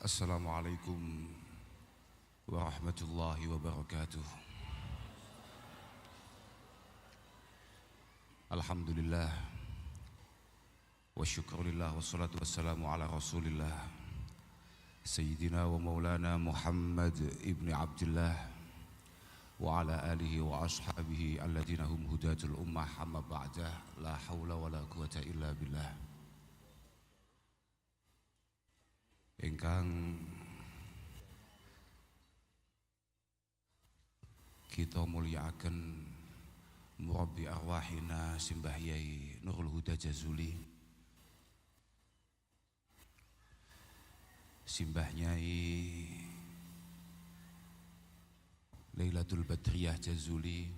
Assalamualaikum warahmatullahi wabarakatuh. Alhamdulillah wa syukurillah wassalatu wassalamu ala rasulillah Sayyidina wa maulana Muhammad ibn Abdullah wa ala alihi wa ashabihi alladhina hum hudatul ummah amma ba'dah. La hawla wa la quwata illa billah. Ingkang kita muliakan murabbi arwahina Simbah Yai Nurul Huda Jazuli, Simbah Nyai Lailatul Badriyah Jazuli,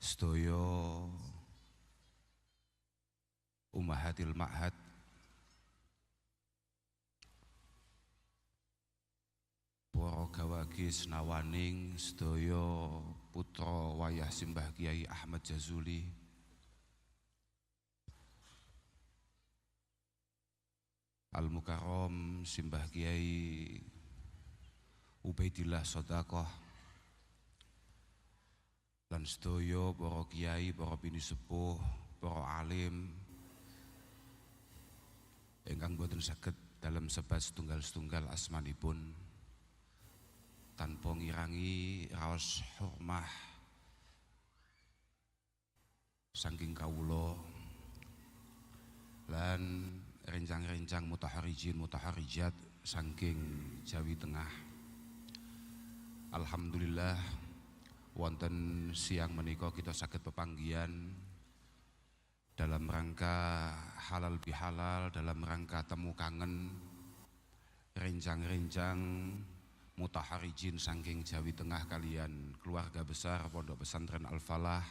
sedaya Ummahatil Ma'had, para gawagi senawaning sedaya putra wayah Simbah Kiai Ahmad Jazuli, Al-Mukarram Simbah Kiai Ubaidillah Sodaqoh, lan sedaya para kiai, para bini sepuh, para alim ingkang boten saged dalam sebat setunggal-setunggal asmanipun tanpa ngirangi raos hormah saking kawula lan rencang-rencang mutaharijin mutaharijat saking Jawi Tengah. Alhamdulillah wonten siang menika kita saged pepanggihan dalam rangka halal bihalal, dalam rangka temu kangen rencang-rencang mutaharijin saking Jawi Tengah kalian keluarga besar Pondok Pesantren Al-Falah,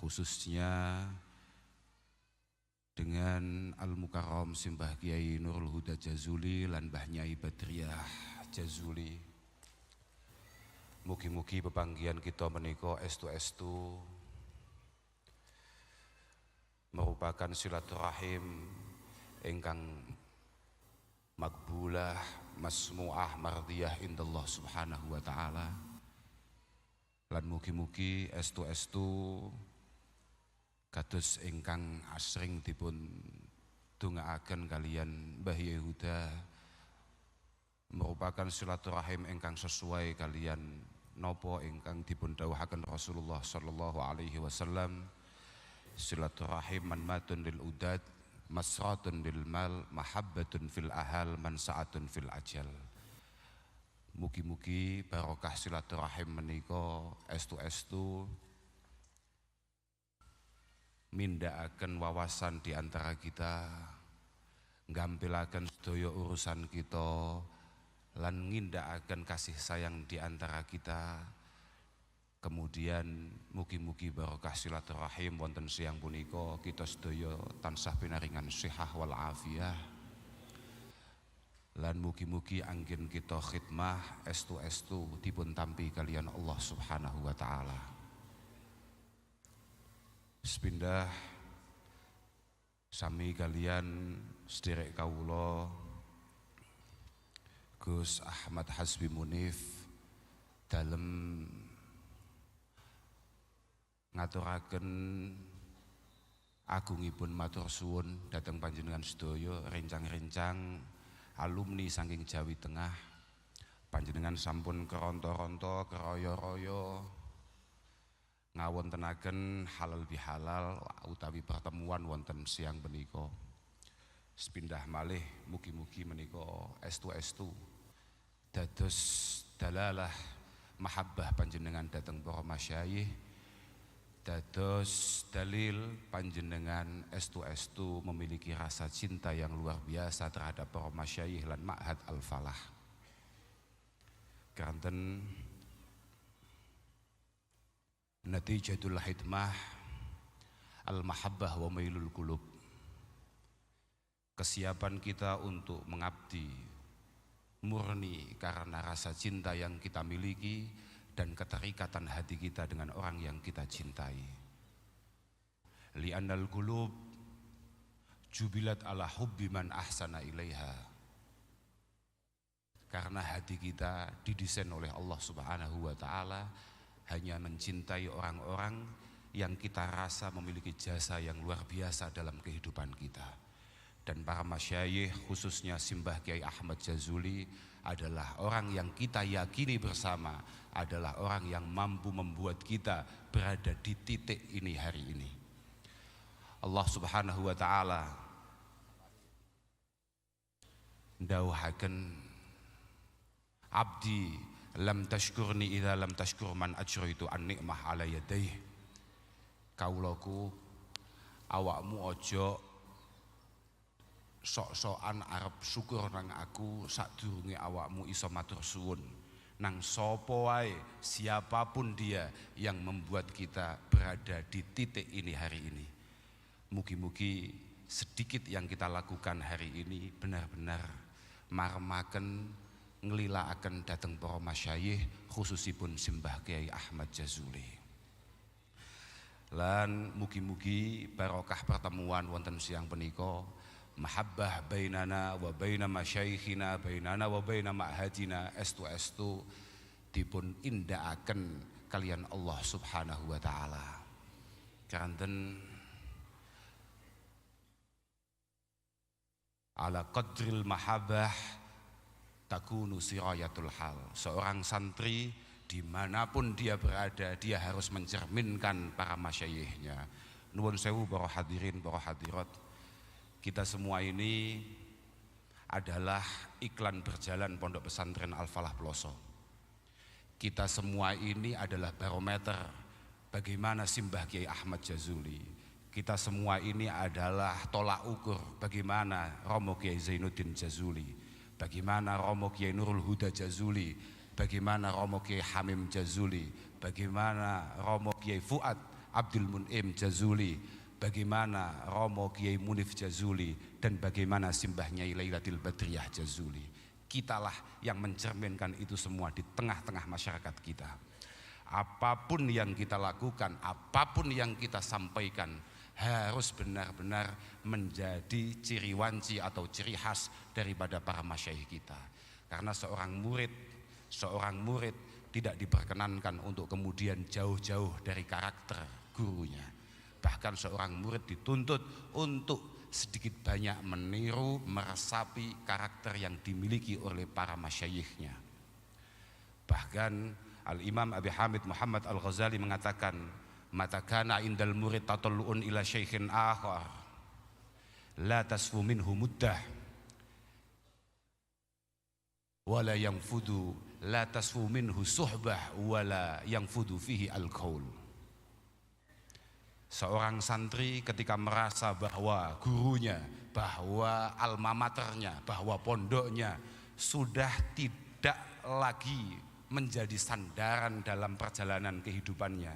khususnya dengan Al-Mukarram Simbah Kiai Nurul Huda Jazuli lan Mbah Nyai Badriyah Jazuli. Mugi-mugi pepanggihan kita menika estu-estu merupakan silaturahim ingkang makbulah, masmu'ah, mardiyah indallah subhanahu wa ta'ala. Lan mugi-mugi estu-estu kados ingkang asring dipun dongaaken kalian Mbah Yehuda merupakan silaturahim ingkang sesuai kalian napa ingkang dipun dawuhaken Rasulullah sallallahu alaihi wasallam. Silaturahim manmatun lil udad, masratun bil mal, mahabbatun fil ahal, mansaatun fil ajal. Mugi-mugi barokah silaturahim menika estu-estu mindhakaken wawasan di antara kita, nggampilaken sedaya urusan kita lan ngindakaken kasih sayang di antara kita. Kemudian mugi-mugi barokah silaturahim wonten siang punika kita sedaya tansah pinaringan sihah wal afiyah. Lan mugi-mugi anggen kita khidmah estu-estu dipun tampi kalian Allah Subhanahu wa taala. Sepindah sami kalian sederek kawula Gus Ahmad Hasbi Munif dalem ngaturaken agungipun matur suwun dhateng panjenengan sedaya rencang-rencang alumni saking Jawi Tengah. Panjenengan sampun keronto-ronto keroyo-royo ngawontenaken halal bihalal utawi pertemuan wonten siang menika. Sepindah malih mugi-mugi menika estu-estu dados dalalah mahabbah panjenengan dhateng para masyayikh, dados dalil panjenengan estu-estu memiliki rasa cinta yang luar biasa terhadap para masyayikh lan Ma'had Al-Falah. Kanten natijatul hidmah al-mahabbah wa mailul qulub. Kesiapan kita untuk mengabdi murni karena rasa cinta yang kita miliki dan keterikatan hati kita dengan orang yang kita cintai. Li'annal qulub jubilat ala hubbi man ahsana ilaiha. Karena hati kita didesain oleh Allah Subhanahu wa Ta'ala hanya mencintai orang-orang yang kita rasa memiliki jasa yang luar biasa dalam kehidupan kita. Dan para masyayikh, khususnya Simbah Kiai Ahmad Jazuli, adalah orang yang kita yakini bersama adalah orang yang mampu membuat kita berada di titik ini hari ini. Allah Subhanahu wa Ta'ala ndawuhaken, abdi lam tashkurni idza lam tashkur man ajraitu an nikmah ala yadayh. Kaulaku, awakmu ojo sok-sokan arep syukur nang aku sadurunge awakmu iso matur suwun nang sapa wae, siapapun dia yang membuat kita berada di titik ini hari ini. Mugi-mugi sedikit yang kita lakukan hari ini benar-benar maremaken ngelilaaken dateng para masyayikh, khususipun Simbah Kiai Ahmad Jazuli. Lan mugi-mugi barokah pertemuan wonten siang punika, mahabbah bainana wa baina masyayikhina, bainana wa baina ma'hadina estu dipun indakaken kalian Allah Subhanahu wa Ta'ala. Karanten ala qadril mahabbah takunu sirayatul hal. Seorang santri dimanapun dia berada, dia harus mencerminkan para masyayikhnya. Nuwun sewu para hadirin, para hadirat, kita semua ini adalah iklan berjalan Pondok Pesantren Al-Falah Ploso. Kita semua ini adalah barometer bagaimana Simbah Kiai Ahmad Jazuli. Kita semua ini adalah tolak ukur bagaimana Romo Kiai Zainuddin Jazuli, bagaimana Romo Kiai Nurul Huda Jazuli, bagaimana Romo Kiai Hamim Jazuli, bagaimana Romo Kiai Fuad Abdul Mun'im Jazuli, bagaimana Romo Kiai Munif Jazuli, dan bagaimana Simbah Nyai Lailatul Badriyah Jazuli. Kitalah yang mencerminkan itu semua di tengah-tengah masyarakat kita. Apapun yang kita lakukan, apapun yang kita sampaikan, harus benar-benar menjadi ciri wanci atau ciri khas daripada para masyayikh kita. Karena seorang murid tidak diperkenankan untuk kemudian jauh-jauh dari karakter gurunya. Bahkan seorang murid dituntut untuk sedikit banyak meniru, meresapi karakter yang dimiliki oleh para masyayikhnya. Bahkan Al-Imam Abi Hamid Muhammad Al-Ghazali mengatakan, mata kana indal murid tatallu'un ila syaikhin akhar la tasfu minhu muddah wala yanfudu, la tasfu minhu suhbah wala yanfudu fihi al-qaul. Seorang santri ketika merasa bahwa gurunya, bahwa alma maternya, bahwa pondoknya sudah tidak lagi menjadi sandaran dalam perjalanan kehidupannya,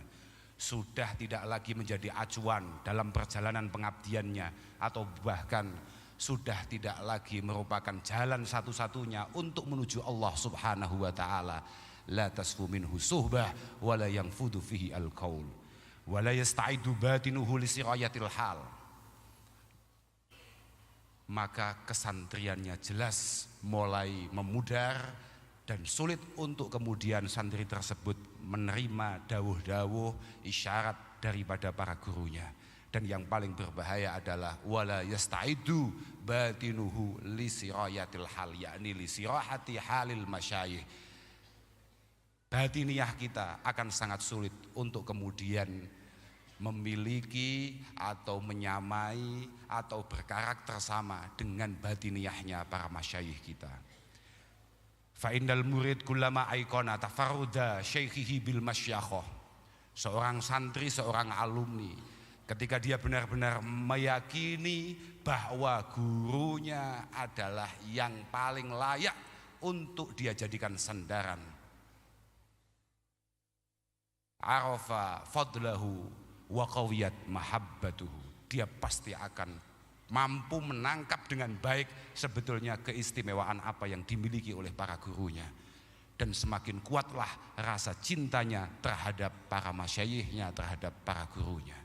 sudah tidak lagi menjadi acuan dalam perjalanan pengabdiannya, atau bahkan sudah tidak lagi merupakan jalan satu-satunya untuk menuju Allah Subhanahu wa Ta'ala, la tasfu minhu suhbah wala yanfudu fihi al-qaul wala yasta'idu batinuhu li sirayatil hal. Maka kesantriannya jelas mulai memudar dan sulit untuk kemudian santri tersebut menerima dawuh-dawuh isyarat daripada para gurunya. Dan yang paling berbahaya adalah wala yasta'idu batinuhu li sirayatil hal, yakni li sirahati halil masyayikh. Batiniyah kita akan sangat sulit untuk kemudian memiliki atau menyamai atau berkarakter sama dengan batiniyahnya para masyayikh kita. Fa innal murid kullama aikona tafarruda syaikhihi bil masyakhah. Seorang santri, seorang alumni, ketika dia benar-benar meyakini bahwa gurunya adalah yang paling layak untuk dia jadikan sandaran, arafa fadlahu wa qawiyat mahabbatuhu, dia pasti akan mampu menangkap dengan baik sebetulnya keistimewaan apa yang dimiliki oleh para gurunya, dan semakin kuatlah rasa cintanya terhadap para masyayikhnya, terhadap para gurunya.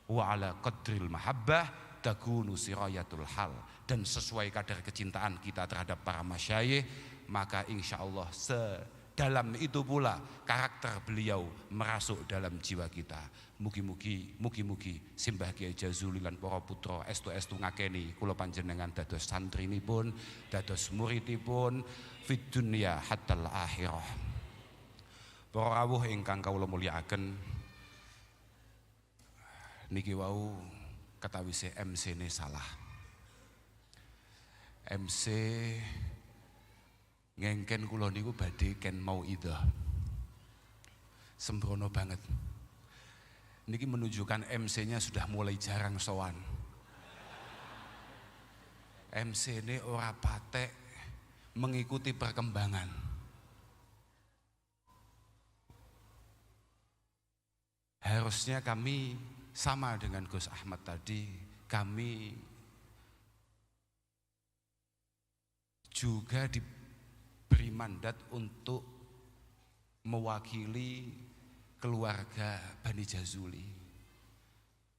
Wa ala qadril mahabbah takunu sirayatul hal, dan sesuai kadar kecintaan kita terhadap para masyayikh, maka insya Allah sedalam itu pula karakter beliau merasuk dalam jiwa kita. Mugi-mugi simbah Kiai Jazuli lan para putra estu ngakeni kula panjenengan dados santrinipun, dados muridipun fid dunya hatal akhirah. Para rawuh ingkang kawula mulyakaken, niki wau ketawise MC-ne salah. MC ngengken kula niku badhe ken mauidhah. Sembrono banget. Niki menunjukkan MC-nya sudah mulai jarang sowan. MC-ne ora patek mengikuti perkembangan. Harusnya kami sama dengan Gus Ahmad tadi, kami juga diberi mandat untuk mewakili keluarga Bani Jazuli.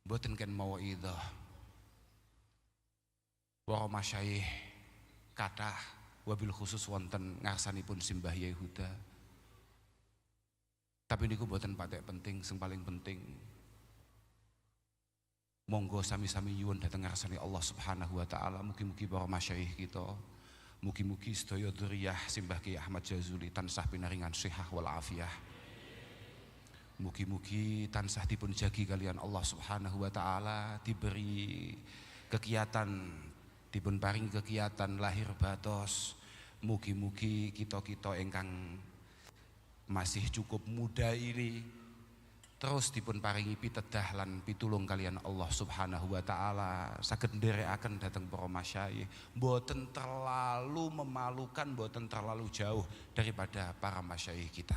Mboten ken mauidhah. Para masyayikh kathah wabil khusus wonten ngarsanipun Simbah Yai Huda. Tapi niku mboten patek penting, sing paling penting monggo sami-sami nyuwun dhateng ngarsane Allah Subhanahu wa taala, mugi-mugi para masyayikh kita, mugi-mugi sedaya dzurriyyah Simbah Kiai Ahmad Jazuli tansah pinaringan sihah wal afiyah. Mugi-mugi tansah dipun jagi kalian Allah Subhanahu wa taala, diberi kegiatan, dipun paringi kegiatan lahir batos. Mugi-mugi kita-kita ingkang masih cukup muda ini terus dipun paringi pitedah lan pitulung kalian Allah Subhanahu wa taala, saged nderekaken dhateng para masyayikh, mboten terlalu memalukan, mboten terlalu jauh daripada para masyayikh kita.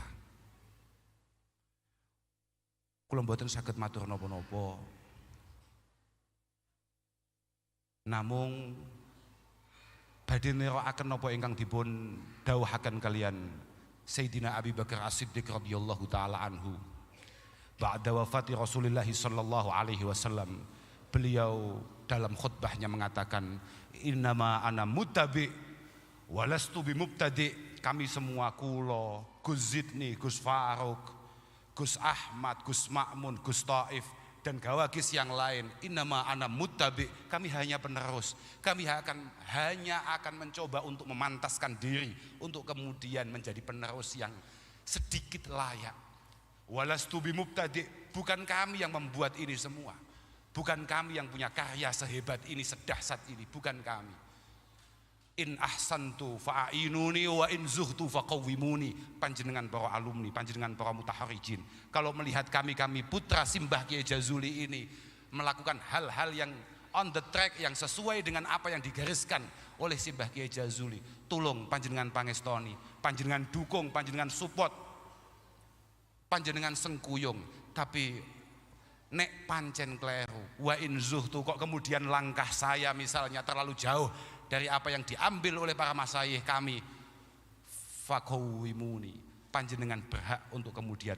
Kula mboten saged matur napa-napa, namung badhe nerakaken napa ingkang dipun dawuhaken kalian Sayyidina Abi Bakar As-Siddiq radhiyallahu taala anhu ba'da wafati Rasulullah sallallahu alaihi wasallam. Beliau dalam khutbahnya mengatakan, innama ana muttabi walastu bimubtadi. Kami semua, kula, Gus Zidni, Gus Faruk, Gus Ahmad, Gus Ma'mun, Gus Taif, dan gawagis yang lain, innama ana muttabi, kami hanya penerus. Kami hanya akan mencoba untuk memantaskan diri untuk kemudian menjadi penerus yang sedikit layak. Walastu bimubtadi, bukan kami yang membuat ini semua, bukan kami yang punya karya sehebat ini, sedahsyat ini, bukan kami. In ahsantu fa'inuni wa in zuhtu faqawwimuni. Panjenengan para alumni, panjenengan para mutaharrijin, kalau melihat kami putra Simbah Kiai Jazuli ini melakukan hal-hal yang on the track, yang sesuai dengan apa yang digariskan oleh Simbah Kiai Jazuli, tulung panjenengan pangestoni, panjenengan dukung, panjenengan support, panjenengan sengkuyung. Tapi nek pancen kleru wa in zuhtu, kok kemudian langkah saya misalnya terlalu jauh dari apa yang diambil oleh para masyayikh kami, fakawimuni, panjenengan berhak untuk kemudian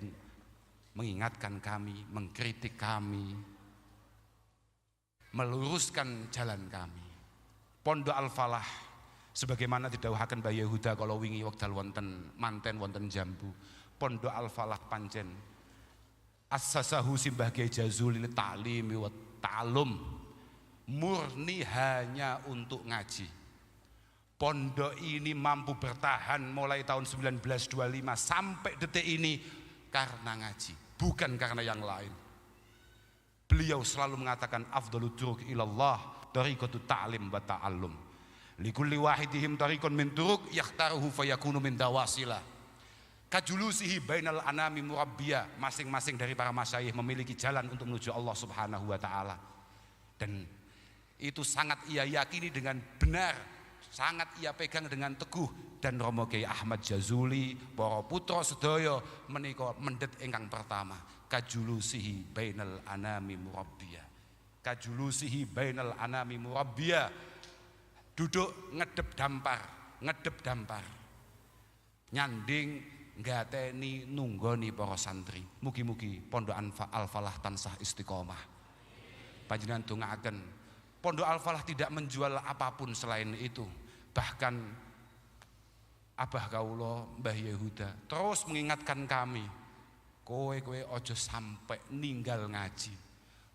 mengingatkan kami, mengkritik kami, meluruskan jalan kami. Pondok Al-Falah sebagaimana didhawuhaken Mbah Yehuda kalau wingi wekdal wonten manten wonten Jambu, Pondok Al-Falah pancen assasahu Simbah Kiai Jazuli li ta'limi wa ta'allum, murni hanya untuk ngaji. Pondok ini mampu bertahan mulai tahun 1925 sampai detik ini karena ngaji, bukan karena yang lain. Beliau selalu mengatakan afdhalut turuq ilallah tariqatut ta'lim wa ta'allum. Likulli wahidihim tariqun min turuq yakhtaruhu fayakunu min dawasilah. Kajulusihi bainal anami murabbiya. Masing-masing dari para masyayikh memiliki jalan untuk menuju Allah Subhanahu wa taala. Dan itu sangat ia yakini dengan benar, sangat ia pegang dengan teguh. Dan Romo Kiai Ahmad Jazuli, para putra sedaya menika mendet ingkang pertama, kajulusihi bainal anami murabbiya. Kajulusihi bainal anami murabbiya. Duduk ngedep dampar, nyanding ngateni nunggoni para santri. Mugi-mugi Pondok Al-Falah tansah istiqomah. Panjenengan dongaaken Pondok Al-Falah tidak menjual apapun selain itu. Bahkan Abah Kawula Mbah Yehuda terus mengingatkan kami, kowe ojo sampai ninggal ngaji,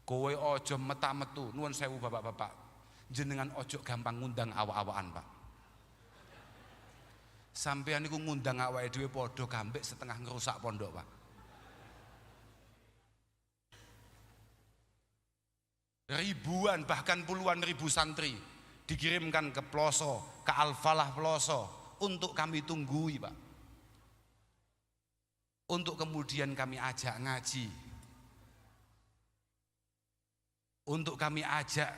kowe ojo meta-metu. Nuwun sewu bapak-bapak, jenengan ojo gampang ngundang awak-awakan Pak. Sampeyan niku ngundang awake dhewe padha kambek setengah ngerusak pondok Pak. Ribuan bahkan puluhan ribu santri dikirimkan ke Ploso, ke Al-Falah Ploso untuk kami tunggui Pak, untuk kemudian kami ajak ngaji, untuk kami ajak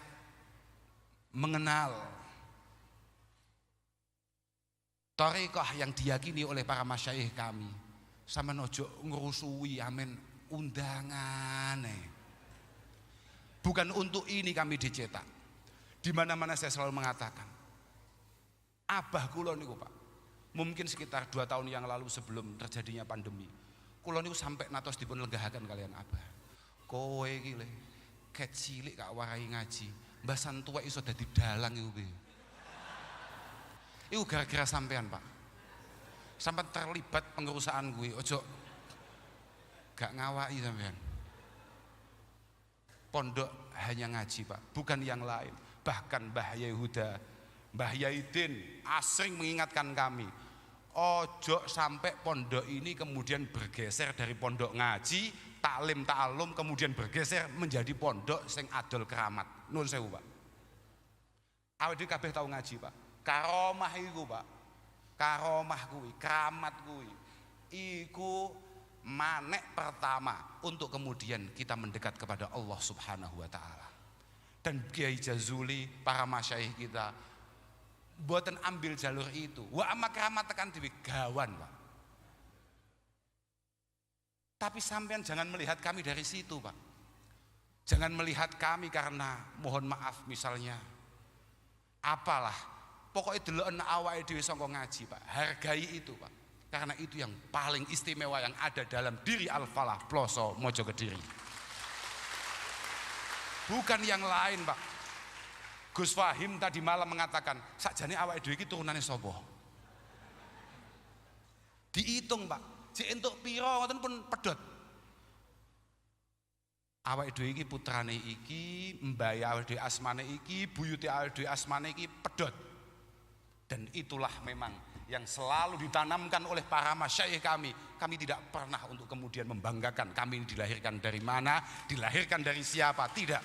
mengenal thariqah yang diyakini oleh para masyayikh kami. Sama nojo ngerusui amin undangan. Bukan untuk ini kami dicetak. Di mana-mana saya selalu mengatakan, abah kula niku Pak, mungkin sekitar 2 tahun yang lalu sebelum terjadinya pandemi, kula niku sampai natos dipun legahaken kalian abah. Kowe iki le ket cilik kak warai ngaji, mbah santuwek iso dadi dalang iku piye? Iku gara-gara sampean Pak. Sampai terlibat pengerusakan kuwi, ojo gak ngawaki sampean. Pondok hanya ngaji Pak, bukan yang lain. Bahkan Mbah Yehuda, Mbah Yaidin asring mengingatkan kami, ojo sampai pondok ini kemudian bergeser dari pondok ngaji, taklim ta'alum, kemudian bergeser menjadi pondok sing adol keramat. Nuwun sewu Pak. Awake dhewe kabeh tau ngaji Pak. Karomah iku Pak, karomah kuwi, keramat kuwi, iku manek pertama untuk kemudian kita mendekat kepada Allah Subhanahu wa taala. Dan Kiai Jazuli, para masyayikh kita buatan ambil jalur itu. Wa amma keramat tekan dhewe gawan Pak. Tapi sampean jangan melihat kami dari situ Pak. Jangan melihat kami karena mohon maaf misalnya apalah, pokoknya deloken awake dhewe sangka ngaji Pak. Hargai itu Pak. Karena itu yang paling istimewa yang ada dalam diri Al-Falah Ploso Mojo Kediri. Bukan yang lain Pak. Gus Fahim tadi malam mengatakan, sakjane awake dhewe iki turunane sapa? Diitung Pak. Jek entuk pira ngoten pun pedhot. Awake dhewe iki putrane iki, mbae awake dhewe asmane iki, buyute awake dhewe asmane iki pedhot. Dan itulah memang yang selalu ditanamkan oleh para masyayikh kami. Kami tidak pernah untuk kemudian membanggakan kami ini dilahirkan dari mana, dilahirkan dari siapa, tidak.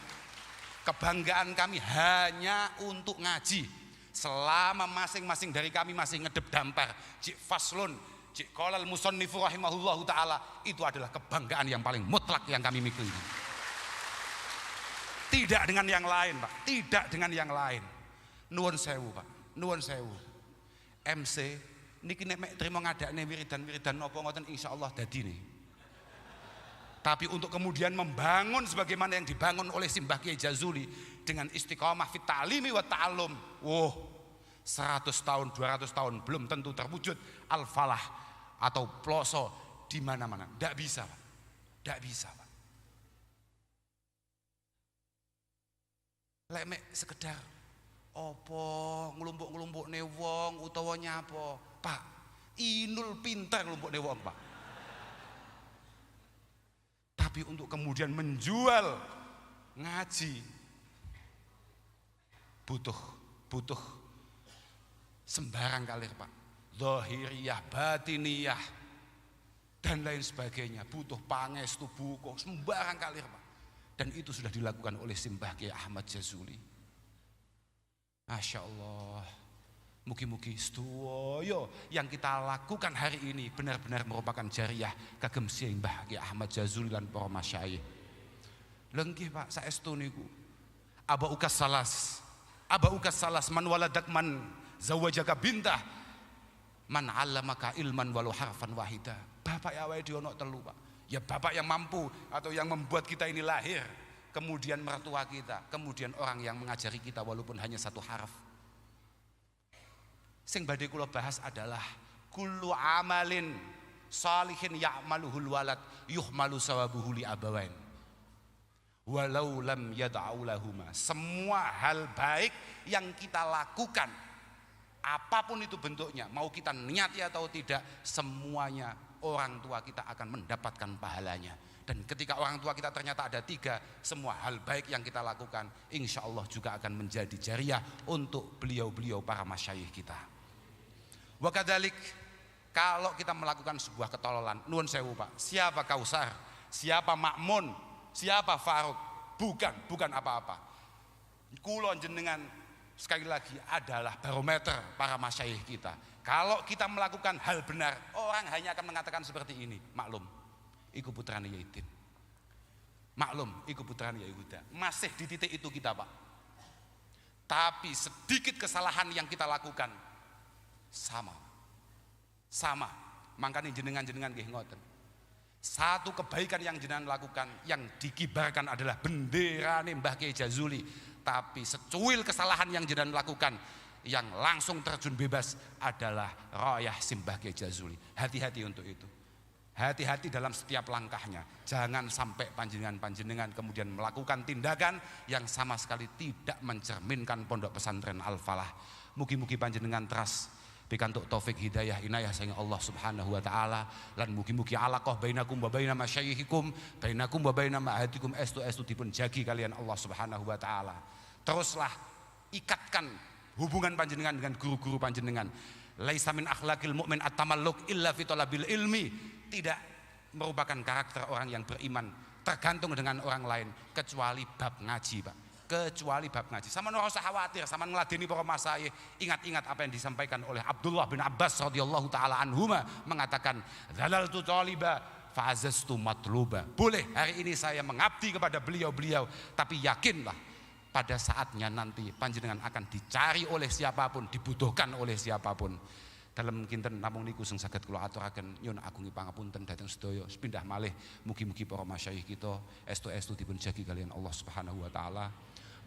Kebanggaan kami hanya untuk ngaji. Selama masing-masing dari kami masih ngedep dampar, cik faslun, cik qolal musannifu rahimahullahu ta'ala, itu adalah kebanggaan yang paling mutlak yang kami miliki. Tidak dengan yang lain Pak, tidak dengan yang lain. Nuwun sewu Pak, nuwun sewu. MC niki nek trimo ngadakne wiridan-wiridan napa ngoten insyaallah dadi nih. Tapi untuk kemudian membangun sebagaimana yang dibangun oleh Simbah Kiai Jazuli dengan istiqomah fit ta'limi wa ta'allum. 100 tahun, 200 tahun belum tentu terwujud Al-Falah atau Ploso di mana-mana. Enggak bisa, Pak. Enggak bisa, Pak. Lek mek sekedar opo nglumpuk-nglumpukne wong utawa nyapa, Pak. Inul pinter nglumpukne wong, Pak. Tapi untuk kemudian menjual ngaji butuh sembarang kalir, Pak. Zahiriyah, batiniyah dan lain sebagainya, butuh pangestu buku sembarang kalir, Pak. Dan itu sudah dilakukan oleh Simbah Kiai Ahmad Jazuli. Masya Allah. Mugi-mugi sedoyo yang kita lakukan hari ini benar-benar merupakan jariah kagem Simbah Kiai Ahmad Jazuli lan para masyayikh. Lenggih Pak, saestu niku. Aba ukas salas man waladak man zawajaka bintah man 'allamaka ilman walau harfan wahida. Bapak ya awake dhewe ono telu, Pak. Ya bapak yang mampu atau yang membuat kita ini lahir, kemudian mertua kita, kemudian orang yang mengajari kita walaupun hanya satu harf. Sing badhe kula bahas adalah kullu amalin salihin ya'maluhul walad yuhmalu sawabuhu li abawain walau lam yad'u lahuma. Semua hal baik yang kita lakukan, apapun itu bentuknya, mau kita niati atau tidak, semuanya orang tua kita akan mendapatkan pahalanya. Dan ketika orang tua kita ternyata ada 3, semua hal baik yang kita lakukan insya Allah juga akan menjadi jariah untuk beliau-beliau para masyayikh kita. Wa kadzalik, kalau kita melakukan sebuah ketololan, nuwun sewu Pak, siapa Kausar, siapa Makmun, siapa Faruk, bukan apa-apa. Kula jenengan sekali lagi adalah barometer para masyayikh kita. Kalau kita melakukan hal benar, orang hanya akan mengatakan seperti ini, maklum iku putrane Yaidin, maklum iku putrane Yahuda. Masih di titik itu kita Pak. Tapi sedikit kesalahan yang kita lakukan sama. Makanya jenengan nggih ngoten. Satu kebaikan yang jenengan lakukan yang dikibarkan adalah bendera Mbah Kiai Jazuli. Tapi secuil kesalahan yang jenengan lakukan yang langsung terjun bebas adalah royah Simbah Kiai Jazuli. Hati-hati untuk itu. Hati-hati dalam setiap langkahnya. Jangan sampai panjenengan kemudian melakukan tindakan yang sama sekali tidak mencerminkan pondok pesantren Al-Falah. Mugi-mugi panjenengan teras pikantuk taufik hidayah inayah saking Allah Subhanahu wa taala, lan mugi-mugi alaqah bainakum wa baina masyayikhikum, bainakum wa baina ma'hadikum estu dipun jagi kalian Allah Subhanahu wa taala. Teruslah ikatkan hubungan panjenengan dengan guru-guru panjenengan. Laisa min akhlaqil mu'min at-tamalluk illa fi talabil ilmi. Tidak merupakan karakter orang yang beriman tergantung dengan orang lain kecuali bab ngaji Pak. Kecuali bab ngaji. Sama ora usah khawatir, sama ngeladeni para masyayikh. Ingat-ingat apa yang disampaikan oleh Abdullah bin Abbas radhiyallahu taala anhuma, mengatakan zalaltu taliba fa'azastu matluba. Boleh hari ini saya mengabdi kepada beliau-beliau, tapi yakinlah pada saatnya nanti panjenengan akan dicari oleh siapapun, dibutuhkan oleh siapapun. Dalam kinten namung niku sing saged kula aturaken nyuwun agungi pangapunten dhateng sedaya. Sepindah malih mugi-mugi para masyayikh kita estu dipun jagi kalian Allah Subhanahu wa taala.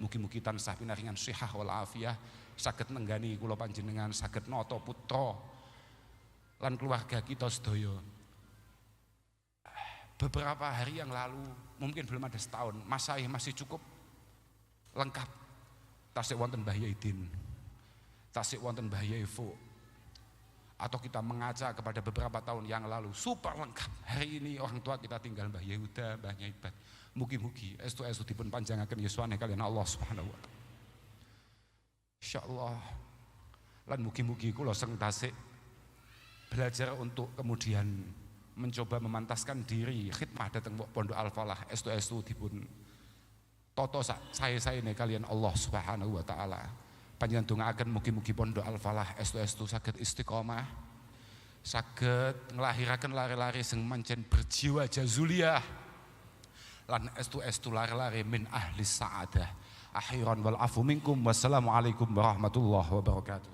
Mugi-mugi tansah pinaringan sihah wal afiyah, saged nenggani kula panjenengan, saged nata putra lan keluarga kita sedaya. Beberapa hari yang lalu, mungkin belum ada setahun, masyayikh masih cukup lengkap. Tasik wonten Mbah Yaidin, tasik wonten Mbah Yaifu, atau kita mengaca kepada beberapa tahun yang lalu super lengkap. Hari ini orang tua kita tinggal Mbah Yehuda, Mbah Nyaibat. Mugi-mugi estu dipun panjangaken yuswane kalian Allah Subhanahu wa taala. Insyaallah. Lan mugi-mugi kula sing tasik belajar untuk kemudian mencoba memantaskan diri khidmah dhateng Pondok Al-Falah estu dipun toto saya ne kalian Allah Subhanahu wa taala. Panjenengan dongaaken mugi-mugi Pondok Al-Falah estu saged istiqomah, saged nglahiraken lare-lare sing mancen berjiwa jazuliyah, lan estu lare-lare min ahli sa'adah. Akhiran wal afu minkum. Wassalamualaikum warahmatullahi wabarakatuh.